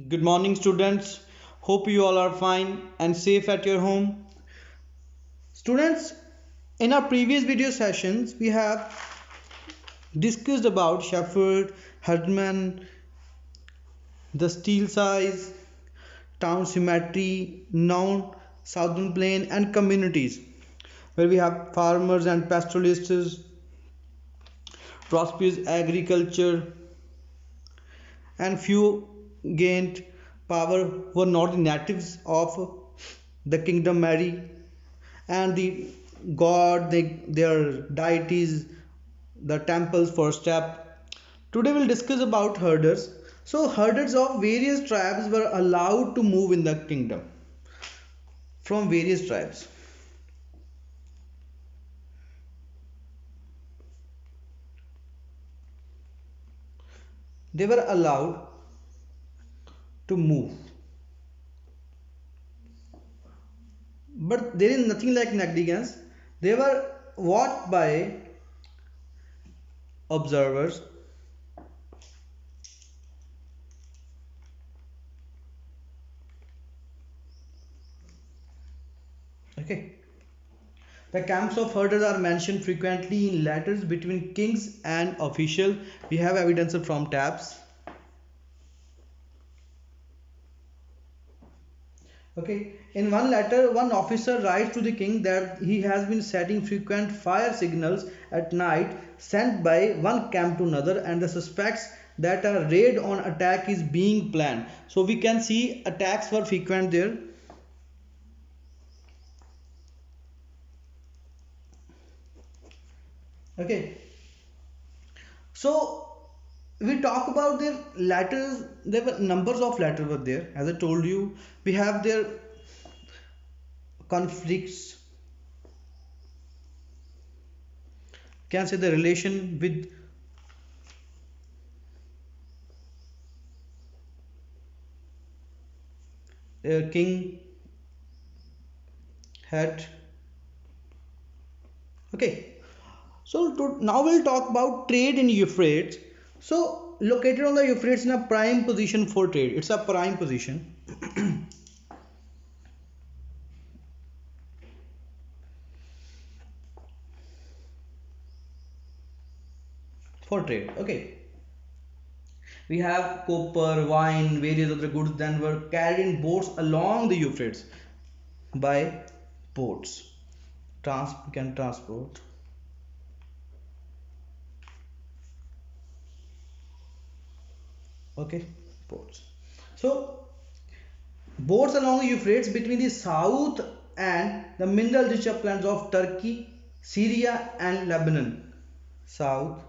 Good morning, students. Hope you all are fine and safe at your home. Students, in our previous video sessions, we have discussed about shepherd, herdman, the steel size, town symmetry, noun, southern plain, and communities, where we have farmers and pastoralists, prosperous agriculture, and few gained power were not the natives of the kingdom Mary and the god their deities, the temples for step. Today we'll discuss about herders. So herders of various tribes were allowed to move in the kingdom from various tribes. They were allowed to move, but there is nothing like negligence. They were watched by observers. Okay. The camps of herders are mentioned frequently in letters between kings and officials. We have evidence from tabs. Okay. In one letter, one officer writes to the king that he has been setting frequent fire signals at night sent by one camp to another, and the suspects that a raid on attack is being planned. So we can see attacks were frequent there. Okay. So we talk about their letters. There were numbers of letters were there. As I told you, we have their conflicts. Can say the relation with king had. Okay. So now we'll talk about trade in Euphrates. So located on the Euphrates in a prime position for trade. It's a prime position for trade. Okay. We have copper, wine, various other goods then were carried in boats along the Euphrates by boats. We can transport. Okay, boats. So boats along the Euphrates between the south and the mineral rich uplands of Turkey, Syria, and Lebanon. South,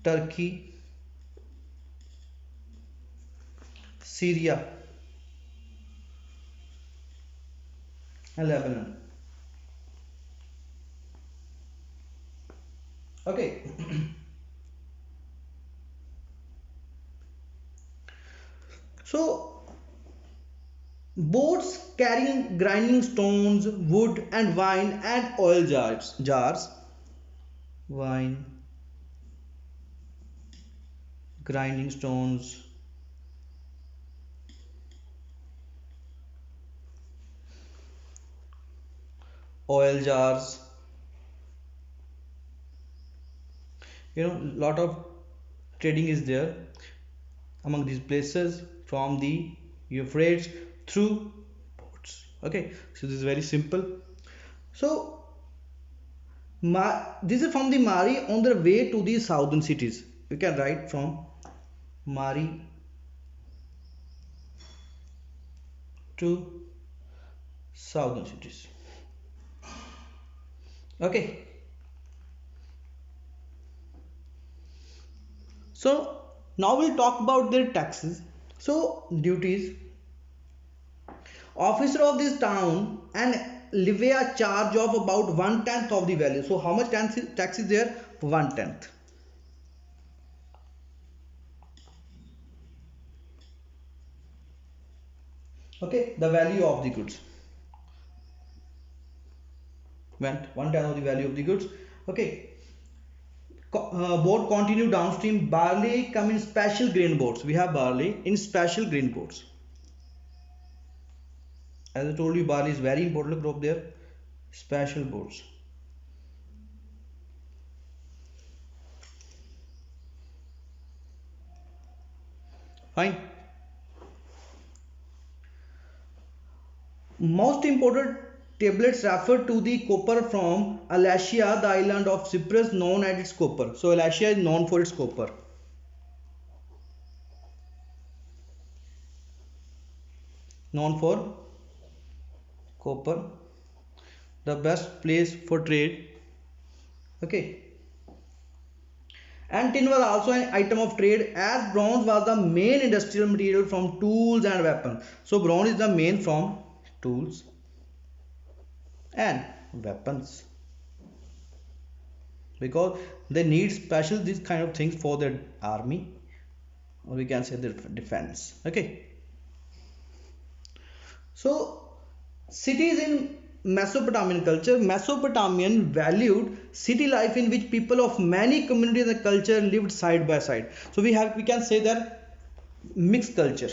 Turkey, Syria, and Lebanon. Okay. So boats carrying grinding stones, wood, and wine and oil jars, wine, grinding stones, oil jars. Lot of trading is there among these places from the Euphrates through ports. Okay, so this is very simple. So this is from the Mari on their way to the southern cities. You can write from Mari to southern cities. Okay. So now we'll talk about their taxes. So duties. Officer of this town and levy a charge of about 1/10 of the value. So how much tax is there? 1/10. Okay, the value of the goods. Went 1/10 of the value of the goods. Okay. Boat continue downstream. Barley come in special grain boats. We have barley in special grain boats. As I told you, barley is very important crop there. Special boats. Fine. Most important tablets refer to the copper from Alasia, the island of Cyprus, known as its copper. So Alasia is known for its copper. Known for copper, the best place for trade. Okay. And tin was also an item of trade, as bronze was the main industrial material from tools and weapons. So bronze is the main from tools and weapons, because they need special these kind of things for their army, or we can say their defense. Okay. So cities in Mesopotamian culture. Mesopotamian valued city life in which people of many communities and culture lived side by side. So we can say that mixed culture.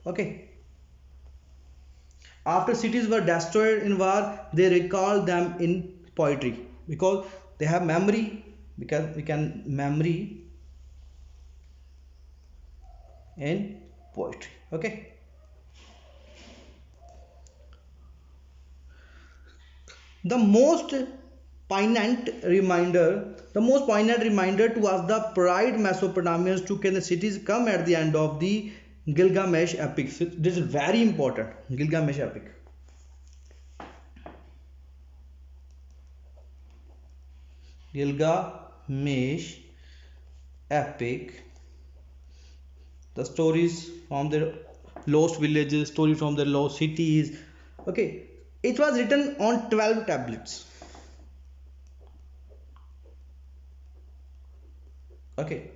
Okay. After cities were destroyed in war, they recalled them in poetry, because they have memory, because we can memory in poetry. Okay. The most most poignant reminder to us the pride Mesopotamians took in the cities come at the end of the Gilgamesh epic. So this is very important. Gilgamesh epic. Gilgamesh epic. The stories from the lost villages, stories from the lost cities. Okay. It was written on 12 tablets. Okay.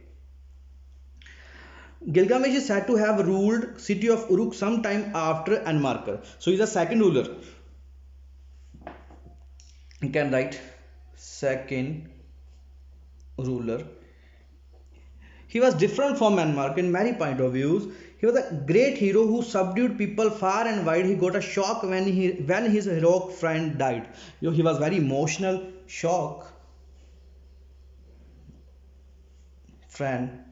Gilgamesh is said to have ruled city of Uruk sometime after Anmarkar. So he's the second ruler. You can write second ruler. He was different from Anmarkar in many point of views. He was a great hero who subdued people far and wide. He got a shock when his heroic friend died. He was very emotional. Shock. Friend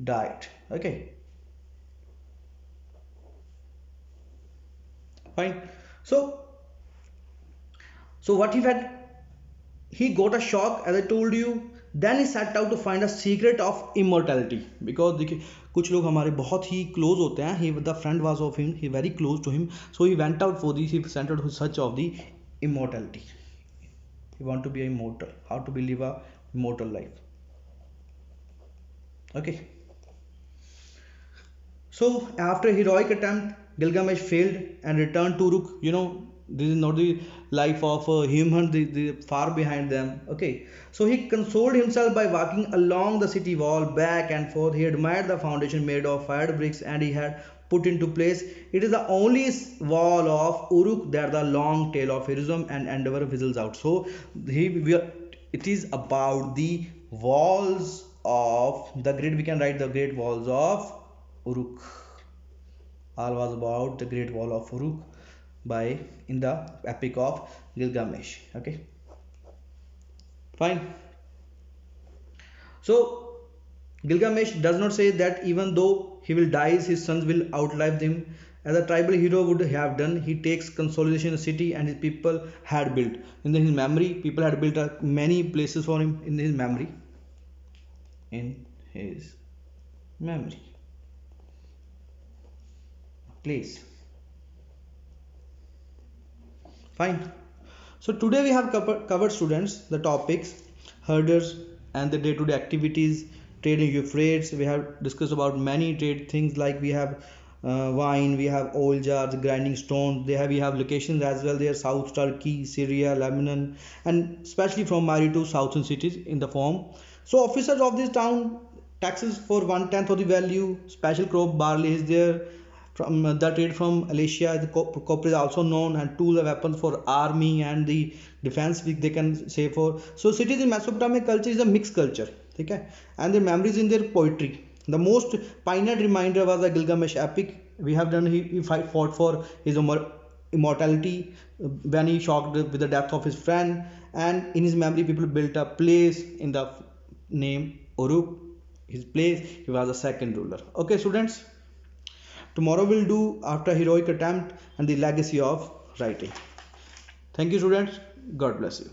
died. Okay. Fine. So what he got a shock, as I told you. Then he set out to find a secret of immortality, because देखिए कुछ लोग हमारे बहुत ही close होते हैं. The friend was of him. He very close to him. So he went out for this. He sent out to search of the immortality. He want to be immortal. How to live a immortal life. Okay. So after a heroic attempt, Gilgamesh failed and returned to Uruk. This is not the life of a human, the far behind them. Okay. So he consoled himself by walking along the city wall back and forth. He admired the foundation made of fired bricks and he had put into place. It is the only wall of Uruk that the long tail of heroism and endeavor fizzles out. So it is about the walls of the great, we can write the great walls of Uruk. All was about the great wall of Uruk in the epic of Gilgamesh. Okay. Fine. So Gilgamesh does not say that even though he will die, his sons will outlive him. As a tribal hero would have done, he takes consolidation in the city and his people had built. In his memory, people had built many places for him in his memory. In his memory. Place. Fine. So today we have covered students the topics herders and the day-to-day activities, trading Euphrates. We have discussed about many trade things, like we have wine, we have oil jars, grinding stones. We have locations as well there: South Turkey, Syria, Lebanon, and especially from Mari to southern cities in the form. So officers of this town, taxes for 1/10 of the value. Special crop barley is there. from the trade from Alasia. The copper is also known, and tools and weapons for army and the defense they can say for. So cities in Mesopotamian culture is a mixed culture, okay, and their memories in their poetry. The most poignant reminder was the Gilgamesh epic. We have done he fought for his immortality when he shocked with the death of his friend, and in his memory people built a place in the name Uruk. His place, he was the second ruler. Okay students, tomorrow we'll do after heroic attempt and the legacy of writing. Thank you students, God bless you.